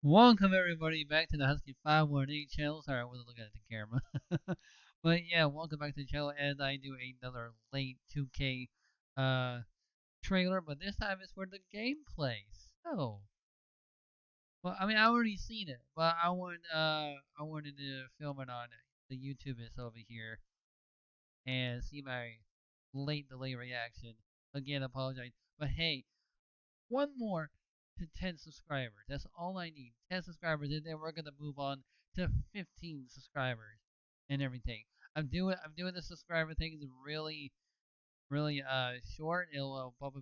Welcome everybody back to the Husky 518 channel. Sorry, I wasn't looking at the camera. But yeah, welcome back to the channel as I do another late 2K uh trailer, but this time it's for the gameplay. So, well, I mean I already seen it, but I wanted to film it on the YouTube is over here and see my late delay reaction. Again, apologize. But hey, one more to 10 subscribers. That's all I need. 10 subscribers, and then we're gonna move on to 15 subscribers and everything. I'm doing the subscriber thing is really short. It'll bump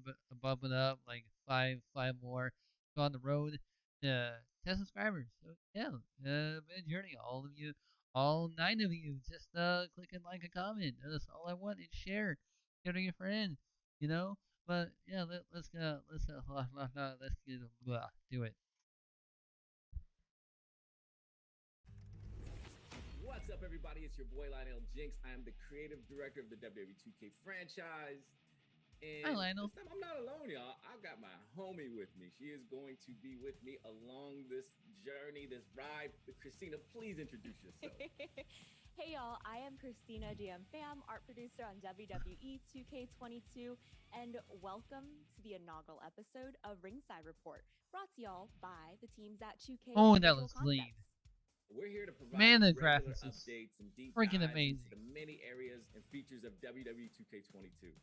it up like five more. Go on the road to 10 subscribers. So yeah, been a journey. All of you, all 9 of you, just click and like a comment. That's all I want. And share to your friends. You know. But yeah, let's go. Let's get do it. What's up, everybody? It's your boy Lionel Jinx. I am the creative director of the WWE 2K franchise. Hi, And Lionel. this time I'm not alone, y'all. I've got my homie with me. She is going to be with me along this journey, this ride. Christina, please introduce yourself. Hey y'all, I am Christina DM Fam, art producer on WWE 2K22, and welcome to the inaugural episode of Ringside Report, brought to y'all by the teams at 2K Oh, that Visual looks clean. Concepts. We're here to provide Man, the regular graphics is updates and deep freaking dives into amazing. the many areas and features of WWE 2K22.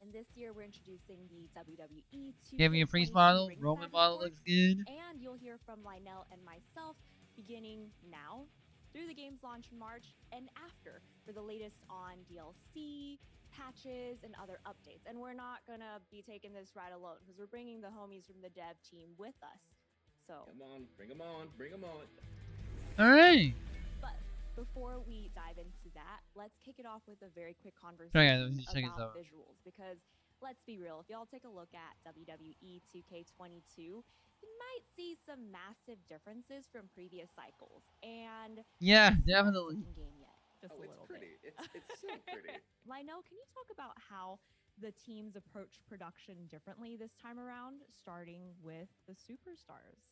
And this year we're introducing the WWE Give me a priest 2K22 model. Roman Ringside model Report, looks good. and you'll hear from Lionel and myself beginning now through the game's launch in March and after for the latest on DLC, patches, and other updates. And we're not gonna be taking this ride alone because we're bringing the homies from the dev team with us. So Come on, bring them on, bring them on. All right. but before we dive into that, let's kick it off with a very quick Sorry, conversation guys, just check this about out. visuals because let's be real, if y'all take a look at WWE 2K22, you might see some massive differences from previous cycles. And Yeah, it's the best definitely. looking game yet. Just Oh, a it's little pretty. bit. It's so pretty. Lionel, can you talk about how the teams approach production differently this time around, starting with the superstars?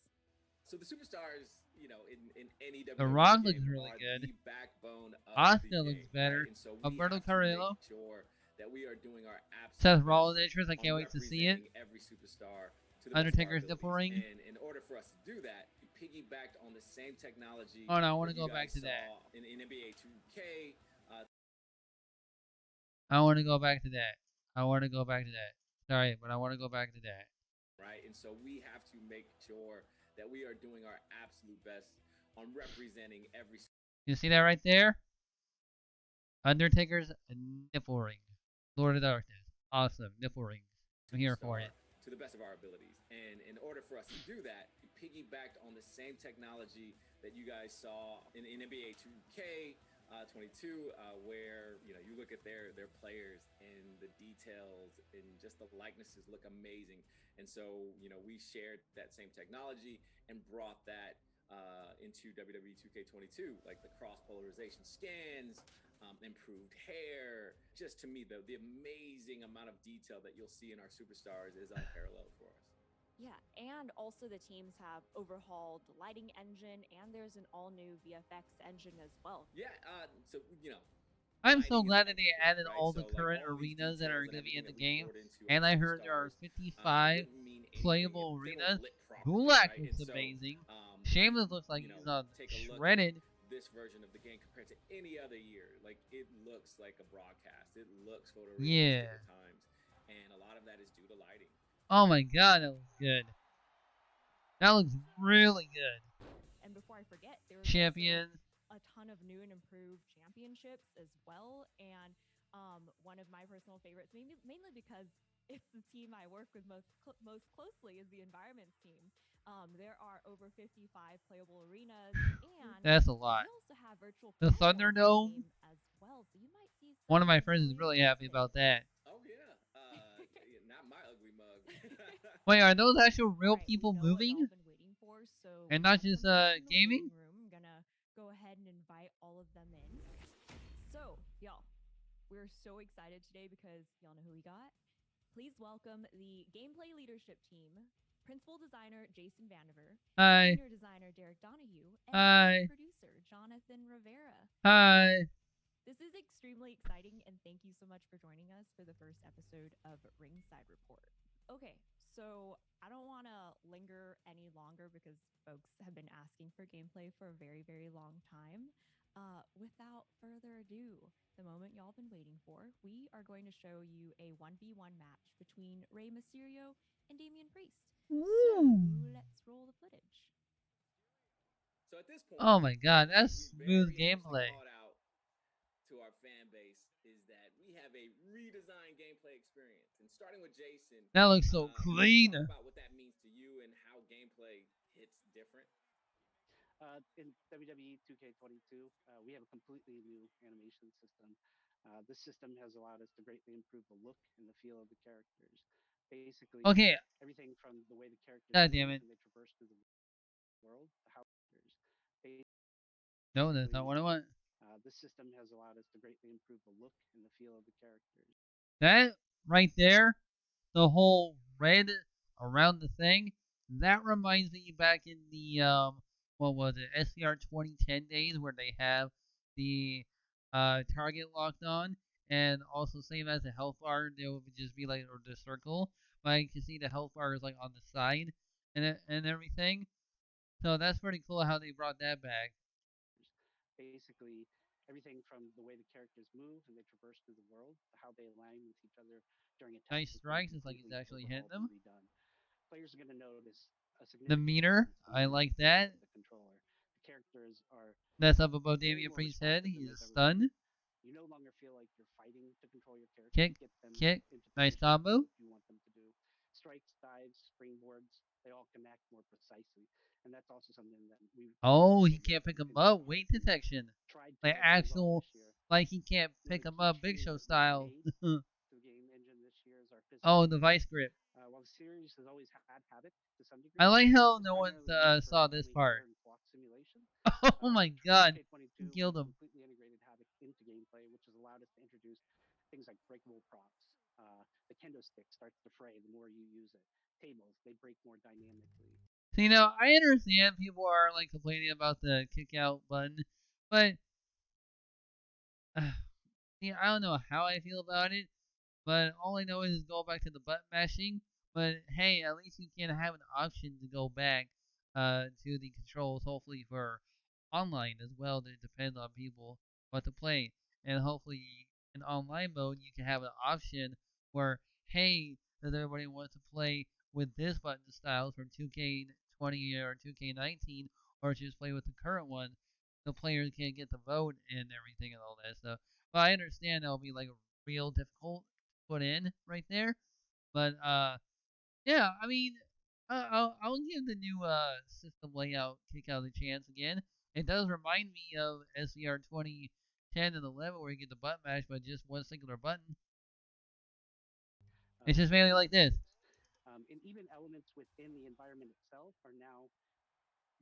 So the superstars, in any The WWE Rock looks game really are good. the backbone of the Oscar looks game, right? better. And so we Alberto have to make Carrillo. sure that we are doing our Seth absolute Rollins best entrance. I on can't wait to see it. representing every superstar to the best of our Undertaker's nipple abilities. ring. And in order for us to do that, we piggybacked on the same technology Oh no, I want that to you go back guys to that. saw in NBA 2K. I want to go back to that. I want to go back to that. Sorry, but I want to go back to that. Right? And so we have to make sure that we are doing our absolute best on representing every. You see that right there? Undertaker's nipple ring. Lord of Darkness. Awesome. Nipple rings. I'm here for Superstar it. to the best of our abilities. And in order for us to do that, we piggybacked on the same technology that you guys saw in NBA 2K 22, where you look at their players and the details and just the likenesses look amazing. And so we shared that same technology and brought that into WWE 2K22, like the cross polarization scans, improved hair. Just to me, the amazing amount of detail that you'll see in our superstars is unparalleled for us. Yeah, and also the teams have overhauled the lighting engine, and there's an all new VFX engine as well. Yeah, so I'm so lighting is glad that they everything, added right? all the So like current all these arenas that are details and going to be in everything the that we game. poured into our And I heard there are superstars, it 55 wouldn't mean anything playable if they arenas. weren't lit properly, Gulak right? looks And so amazing. if Sheamus you looks like he's on take a look at shredded. this version of the game compared to any other year, like it looks like a broadcast. It looks Yeah. photorealistic at times, and a lot of that is due to lighting. Oh my god, that looks good. That looks really good. And before I forget, there was also Champion. a ton of new and improved championships as well. And one of my personal favorites, mainly because it's the team I work with most closely, is the environments team. There are over 55 playable arenas, and That's a lot. we also have virtual The catwalks in the Thunderdome. game as well. So you might see One some of my friends is familiar really happy faces. about that. Oh yeah, not my ugly mug. Wait, are those actual All real right, we people know what y'all moving? been waiting for, so And we not have just some folks in the gaming? waiting room. I'm gonna go ahead and invite all of them in. So, y'all, we're so excited today because y'all know who we got. Please welcome the gameplay leadership team principal designer Jason Vandiver, Hi. senior designer Derek Donahue, and senior Hi. producer Jonathan Rivera. Now, Hi. this is extremely exciting, and thank you so much for joining us for the first episode of Ringside Report. Okay, so I don't want to linger any longer because folks have been asking for gameplay for a very, very long time. Without further ado, the moment y'all been waiting for, we are going to show you a 1v1 match between Rey Mysterio and Damian Priest. So Ooh. let's roll the footage. So at this point, Oh my god, one thing that's we smooth very intentionally gameplay. called out to our fan base is that we have a redesigned gameplay experience. And starting with Jason, That looks so can you clean. talk about what that means to you and how gameplay hits different? In WWE 2K22, we have a completely new animation system. This system has allowed us to greatly improve the look and the feel of the characters. Basically, Okay, everything from the way the characters god damn move it. and they traverse through the world, how No, that's not basically what I want. this system has allowed us to greatly improve the look and the feel of the characters. That right there, the whole red around the thing, that reminds me back in the what was it, SCR 2010 days where they have the target locked on, and also same as the health bar, there would just be like or the circle, but you can see the health bar is like on the side and everything. So that's pretty cool how they brought that back. Basically, everything from the way the characters move and they traverse through the world, how they align with each other during Nice attacks has been strikes, it's like he's completely actually hitting overhauled and them. redone. Players are going to notice a The significant meter, difference when I you like interact that. with the controller. The characters are That's up above way Damian more Priest's head. responsive than He's they've ever been. stunned. You no longer feel like you're fighting to control your character to Kick, get them kick, into nice position to do combo. what you want them to do. Strikes, dives, springboards, they all connect more precisely. And that's also something that we've Oh, he also can't worked pick him into up. the Weight whole game. detection. Tried to Like work as well actual, this year. like he can't pick Another him key up Big change Show that we've style. made to the game engine this year is our physical Oh, the moves. vice grip. While the series has always had Havoc to some I degree, like how it's no one primarily used for saw this only part. air and clock simulation. Oh my With god. He 2K22, killed we've him. completely integrated Havoc into gameplay, which has allowed us to introduce things like breakable props. The kendo stick starts to fray the more you use it. Tables, they break more dynamically. So, I understand people are like complaining about the kick out button, but I don't know how I feel about it. But all I know is go back to the button mashing. But hey, at least you can have an option to go back to the controls, hopefully for online as well. That depends on people what to play, and hopefully in online mode you can have an option where hey, does everybody want to play with this button style from 2K20 or 2K19, or just play with the current one? The players can get the vote and everything and all that stuff. But I understand that'll be like real difficult put in right there. But yeah, I mean, I'll give the new system layout kick out a chance again. It does remind me of SCR 2010 and 11 where you get the button mash, but just one singular button. It's just mainly like this. And even elements within the environment itself are now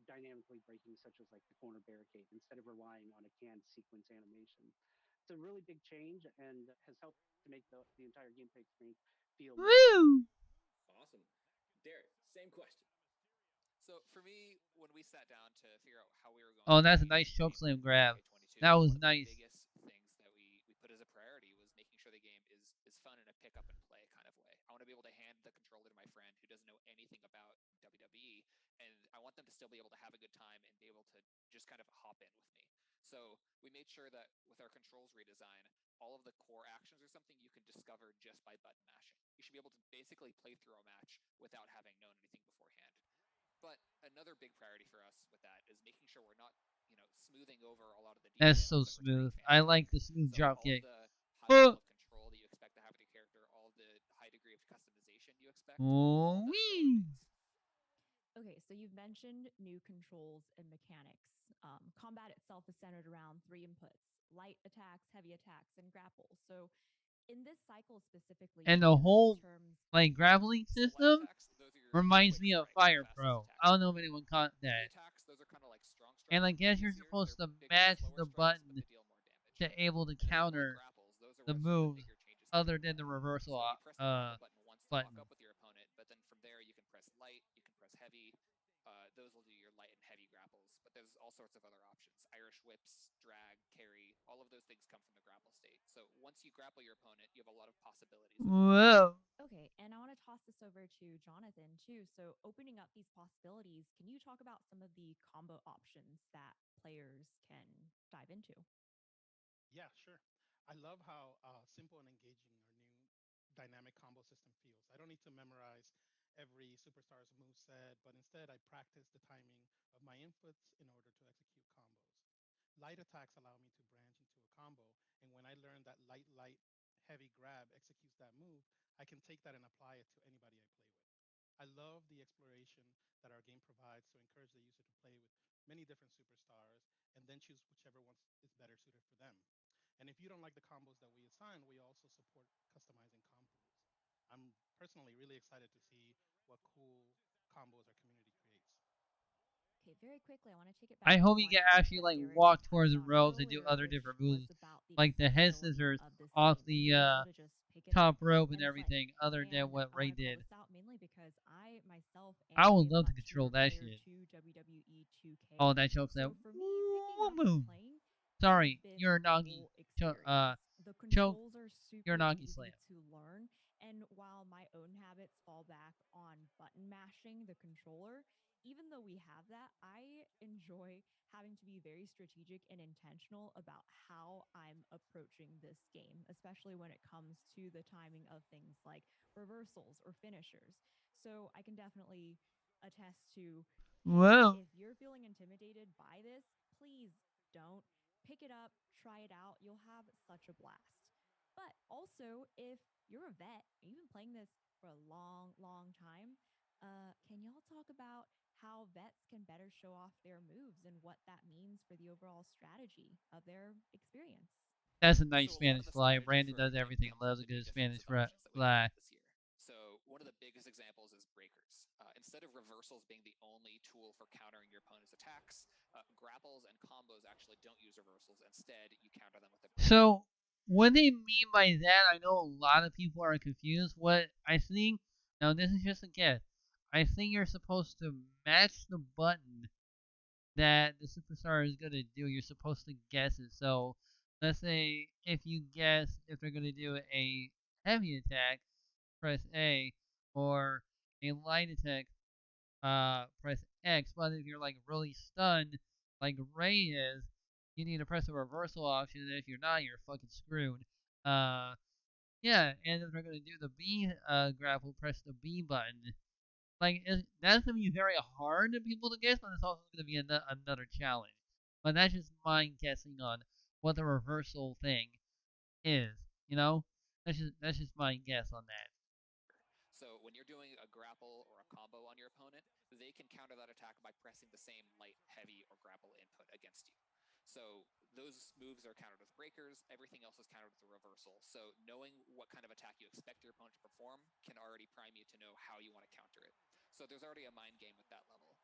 dynamically breaking, such as like the corner barricade, instead of relying on a canned sequence animation. It's a really big change and has helped to make the entire gameplay experience feel more dynamic. Woo! Awesome. Derek, same question. So for me, when we sat down to figure out how we were going Oh, to that's a release nice the game chokeslam for grab. 2K22, That was one of the nice. biggest things that we put as a priority was making sure the game is fun in a pick up and play kind of way. I want to be able to hand the controller to my friend who doesn't know anything about WWE, and I want them to still be able to have a good time and be able to just kind of hop in with me. So we made sure that with our controls redesign, all of the core actions are something you can discover just by button mashing. You should be able to basically play through a match without having known anything beforehand. But another big priority for us with that is making sure we're not, smoothing over a lot of the That's details so that returning smooth. I fans want. like the smooth So drop all of kick. the high level Oh, of control that you expect to have with your character, all of the high degree of customization you expect, all oh of that still wee. remains. Okay, so you've mentioned new controls and mechanics. Combat itself is centered around three inputs: light attacks, heavy attacks, and grapple. So, in this cycle specifically, And which the of those whole terms? like grappling So light system attacks, those are your reminds quick me of strike, your Fire fastest Pro. attacks I don't in the know if game. anyone caught Heavy that. attacks, those are kind of like strong And strikes I from guess you're previous years. supposed They're to bigger, match slower the strikes, but button they deal more damage. to able to And then something like counter grapples, those are the where some of the moves bigger changes come other into than play. the reversal So you press the grapple button once to lock button. up with your opponent, but then from there you can press light, those will do your light and heavy grapples. But there's all sorts of other options: Irish whips, drag, carry. All of those things come from the grapple state. So once you grapple your opponent, you have a lot of possibilities. Whoa. Okay, and I want to toss this over to Jonathan too. So, opening up these possibilities, can you talk about some of the combo options that players can dive into? Yeah, sure. I love how simple and engaging our new dynamic combo system feels. I don't need to memorize every superstar's move set, but instead I practice the timing of my inputs in order to execute combos. Light attacks allow me to branch into a combo, and when I learn that light, heavy grab executes that move, I can take that and apply it to anybody I play with. I love the exploration that our game provides to encourage the user to play with many different superstars and then choose whichever one is better suited for them. And if you don't like the combos that we assign, we also support customizing comp rules. I'm personally really excited to see what cool combos our community creates. Okay, very quickly, I want to take it I back to hope you one can point actually that like Derek walk towards touched the on ropes and do earlier, other which different was moves, about the like the head accessibility scissors of this off game and the being able to just pick it up top rope and and play. everything, other than And what I want Ray to call did. this out mainly because I myself I am would a love to much control newer that player shit. to WWE Oh, 2K. that chokes that. So for me, picking up and Boom. playing has Sorry, been you're a a Nagi. whole experience. The Choke. controls are You're a super Nagi easy slam. to learn. And while my own habits fall back on button mashing the controller, even though we have that, I enjoy having to be very strategic and intentional about how I'm approaching this game, especially when it comes to the timing of things like reversals or finishers. So I can definitely attest to, hey, Whoa. if you're feeling intimidated by this, please don't. Pick it up, try it out. You'll have such a blast. But also, if you're a vet and you've been playing this for a long, long time, can y'all talk about how vets can better show off their moves and what that means for the overall strategy of their experience? That's a nice So a lot of Spanish the fly. strategy Brandon for our does game everything. comes from Loves a the new good Spanish defensive options that we came fly. out this year. So one of the biggest examples is breakers. Instead of reversals being the only tool for countering your opponent's attacks, grapples and combos actually don't use reversals. Instead, you counter them with a breaker. So, what they mean by that, I know a lot of people are confused. What I think, now this is just a guess. I think you're supposed to match the button that the superstar is gonna do. You're supposed to guess it. So, let's say if you guess if they're gonna do a heavy attack, press A, or a light attack, press X. But if you're like really stunned, like Ray is, you need to press the reversal option. And if you're not, you're fucking screwed. Uh, yeah. And if they're gonna do the B grapple, press the B button. Like that's gonna be very hard to people to guess, but it's also gonna be another challenge. But that's just my guessing on what the reversal thing is. You know, that's just my guess on that. So when you're doing a grapple or a combo on your opponent, they can counter that attack by pressing the same light, heavy, or grapple input against you. So those moves are countered with breakers. Everything else is countered with a reversal. So knowing what kind of attack you expect your opponent to perform can already prime you to know how you want to counter it. So there's already a mind game with that level.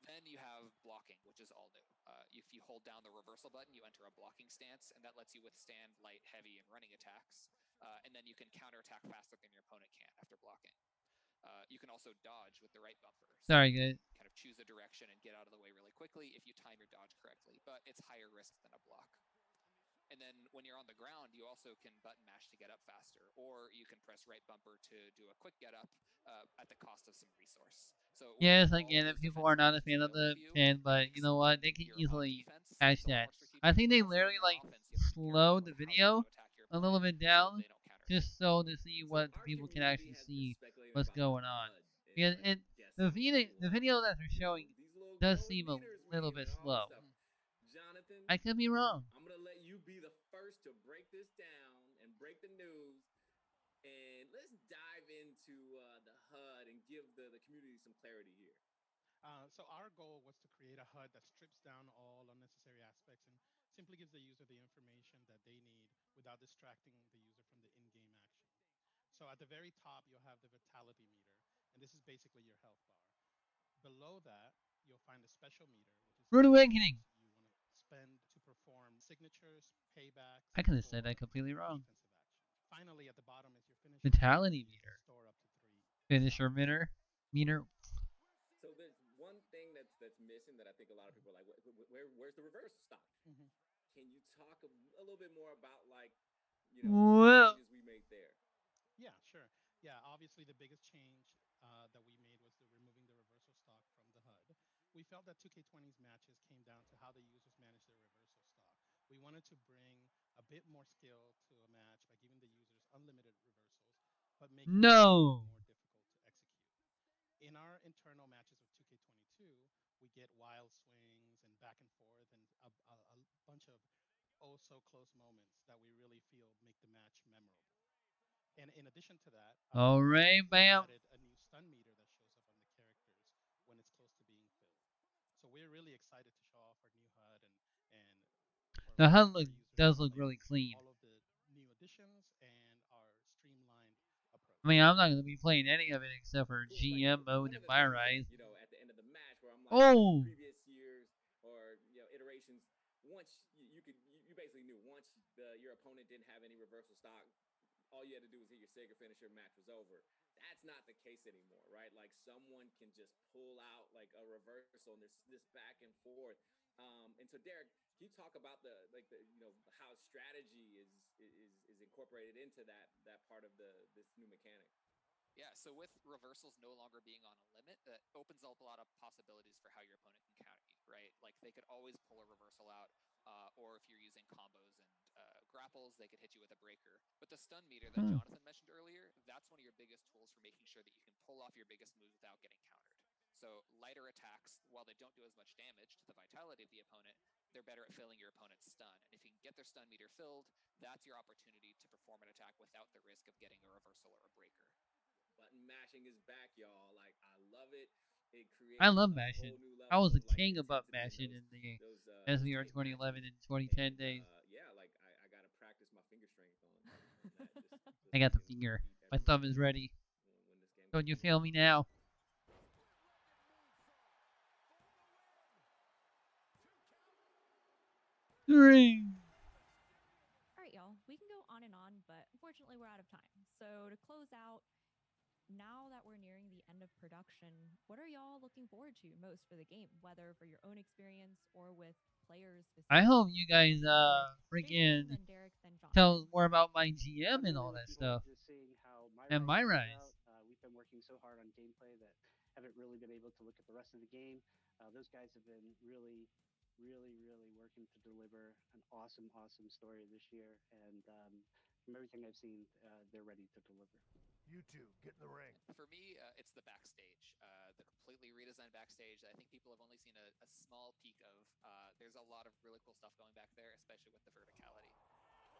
Then you have blocking, which is all new. If you hold down the reversal button, you enter a blocking stance, and that lets you withstand light, heavy, and running attacks. And then you can counterattack faster than your opponent can after blocking. You can also dodge with the right bumper, so Sorry, you can guys. kind of choose a direction and get out of the way really quickly if you time your dodge correctly, but it's higher risk than a block. And then when you're on the ground, you also can button mash to get up faster, or you can press right bumper to do a quick get up at the cost of some resource. So when you Yes, have all of again, if these people are defensive not a options fan of available the to you, pin, it but you makes know what? They can your easily defense patch a lot that. more I strategic, think but they also when literally you're like on offense, you have to be careful slowed with the how you want video to attack your a little opponent bit so down they don't counter it. just so to see So what the our people can community actually has been see speculating what's about going on. HUD and Because like it guessing like the what video that they're showing these little does glowing seem a meters little mean bit and all this slow. stuff. Jonathan, I could be wrong. I'm gonna let you be the first to break this down and break the news. And let's dive into the HUD and give the community some clarity here. So our goal was to create a HUD that strips down all unnecessary aspects and simply gives the user the information that they need without distracting the user from the in-game action. So at the very top, you'll have the vitality meter, and this is basically your health bar. Below that, you'll find a special meter, which is how Rude many Awakening. points you want to spend to perform signatures, paybacks, I could have said that or completely wrong. defensive actions. Finally, at the bottom is your finisher meter, where Vitality you can meter. store up to three Finisher vitality. meter. Meter. So there's one thing that's missing that I think a lot of people are like, where's the reverse stock? Hmm. Can you talk a little bit more about like, the Well, changes we made there? Yeah, sure. Yeah, obviously the biggest change that we made was the removing the reversal stock from the HUD. We felt that 2K20's matches came down to how the users manage their reversal stock. We wanted to bring a bit more skill to a match by giving the users unlimited reversals, but making it a little bit no. more difficult to execute. In our internal matches with 2K22, we get wild swings and back and forth and a bunch of oh so close moments that we really feel make the match memorable. And in addition to that, Alright, we bam. added a new stun meter that shows up on the characters when it's close to being filled. So we're really excited to show off our new HUD and The for HUD our look users to does look play really clean. all of the new additions and our streamlined I mean, approach. I'm not going to be playing any of it except for Cool. Like GM mode one in of the my things that rise. at the end of the match where I'm like, Oh, previous years or iterations, once you basically knew once your opponent didn't have any reversal stock, all you had to do was hit your Sega finisher, match was over. That's not the case anymore, right? Like someone can just pull out like a reversal and this back and forth. And so Derek, can you talk about the like the how strategy is incorporated into that part of this new mechanic? Yeah, so with reversals no longer being on a limit, that opens up a lot of possibilities for how your opponent can counter you, right? Like they could always pull a reversal out, or if you're using combos and grapples, they could hit you with a breaker. But the stun meter that huh. Jonathan mentioned earlier, that's one of your biggest tools for making sure that you can pull off your biggest moves without getting countered. So lighter attacks, while they don't do as much damage to the vitality of the opponent, they're better at filling your opponent's stun. And if you can get their stun meter filled, that's your opportunity to perform an attack without the risk of getting a reversal or a breaker. Button mashing is back, y'all. Like I love it. It I creates love a whole mashing. new I level was the of like king of butt intensity in mashing those in the those SVR tape 2011 matches. and 2010 And days. yeah, like I got to practice my finger strength on that just I so I got the can finger. beat My everybody thumb is else ready. when this game Don't comes you along. feel me now? Three. All right, y'all, we can go on and on, but unfortunately, we're out of time. So, to close out, now that we're nearing the end of production, what are y'all looking forward to most for the game, whether for your own experience or with players I hope specifically? you guys Let's start with Jason, freaking then Derek, then tell us Jonathan. more about my GM I'm and really all that looking forward stuff to seeing how my and rise my comes rise. out. We've been working so hard on gameplay that haven't really been able to look at the rest of the game. Those guys have been really working to deliver an awesome story this year. And from everything I've seen, they're ready to deliver. You two, get in the ring. For me, it's the backstage, the completely redesigned backstage that I think people have only seen a small peek of. There's a lot of really cool stuff going back there, especially with the verticality.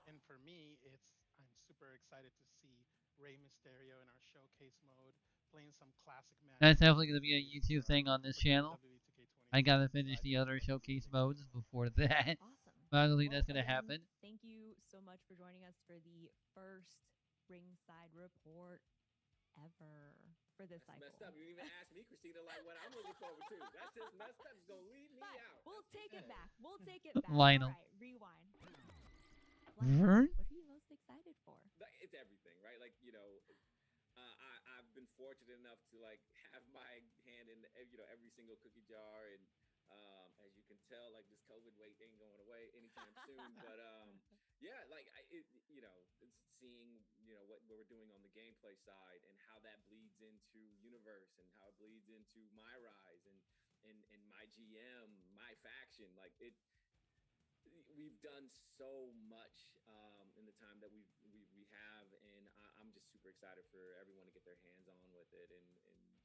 And for me, I'm super excited to see Rey Mysterio in our showcase mode, playing some classic That's matches that definitely we going to be a created YouTube thing on this for channel. WWE I 2K22. gotta So finish I the think other everybody's gonna be showcase really excited modes for that. before that. Awesome. But I don't think Well, that's gonna again, happen. thank you so much for joining us for the first ringside report ever for this That's cycle. messed up. You didn't even ask me, Christina, like what I'm looking forward to. That's just messed up. It's gonna leave me But out. we'll That's take it okay. back. We'll take it back. All Lionel. right, rewind. Lionel, what are you most excited for? It's everything, right? Like I've been fortunate enough to like have my hand in every single cookie jar, and as you can tell, like this COVID weight ain't going away anytime soon. But yeah, like it's seeing what we're doing on the gameplay side and how that bleeds into universe and how it bleeds into my rise and my GM, my faction, like we've done so much in the time that we have, and I'm just super excited for everyone to get their hands on with it and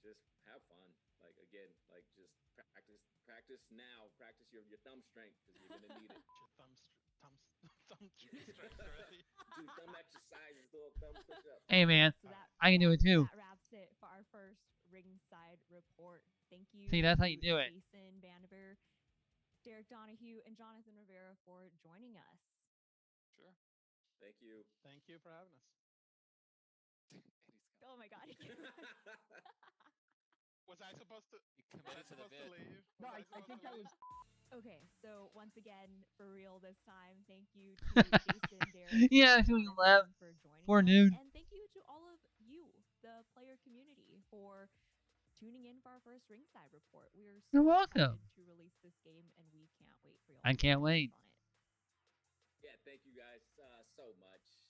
just have fun. Like again, like just practice now, practice your thumb strength because you're gonna need it. Get your thumb stretched already. Do thumb exercises, little thumb push-ups. Hey man, So that I can do it too. that wraps it for our first ringside report. Thank you See, that's how to you do it. Jason Vandiver, Derek Donahue, and Jonathan Rivera for joining us. Sure. Thank you. Thank you for having us. And he's gone. Oh my god. Was I supposed to? You committed to the bid. Leave? No, Was I supposed think to that leave? was. Okay, so once again, for real this time, thank you to Jason, Derek, He and actually Jonathan left for joining for us, noon. and thank you to all of you, the player community, for tuning in for our first Ringside report. We are You're so welcome. excited to release this game, and we can't wait for y'all I to can't join us wait. on it. Yeah, thank you guys so much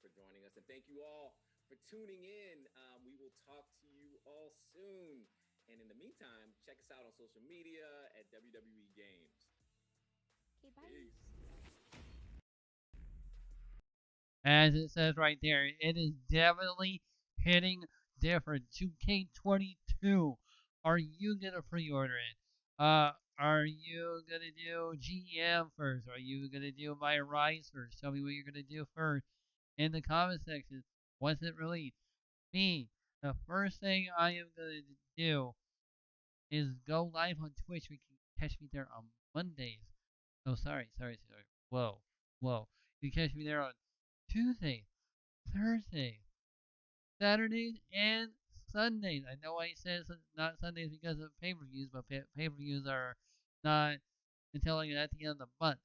for joining us. And thank you all for tuning in. We will talk to you all soon. And in the meantime, check us out on social media at WWE Games. Okay, bye. Peace. As it says right there, it is definitely hitting different. 2K22. Are you gonna pre-order it? Are you gonna do GM first? Are you gonna do My Rise first? Tell me what you're gonna do first in the comment section. Once it released, me, the first thing I am gonna do is go live on Twitch. You can catch me there on Mondays. Oh, sorry. Whoa. You can catch me there on Tuesdays, Thursdays, Saturdays, and Sundays. I know I said not Sundays because of pay-per-views, but pay-per-views are not until like at the end of the month.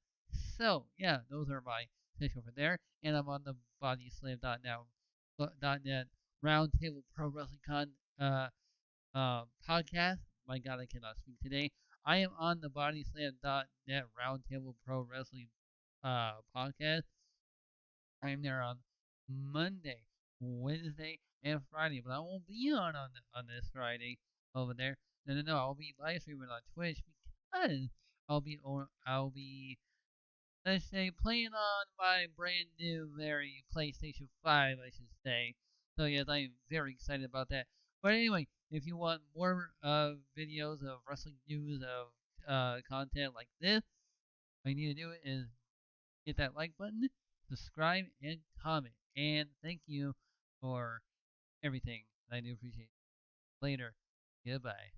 So yeah, those are my things over there, and I'm on the bodyslam.net Roundtable Pro Wrestling Con podcast. My God, I cannot speak today. I am on the bodyslam.net Roundtable Pro Wrestling podcast. I'm there on Monday, Wednesday, and Friday, but I won't be on this Friday over there. No. I'll be live streaming on Twitch because I'll be let's say playing on my brand new very PlayStation 5, I should say. So yes, I am very excited about that. But anyway, if you want more videos of wrestling news of content like this, all you need to do is hit that like button, subscribe, and comment. And thank you for everything. I do appreciate it. Later. Goodbye.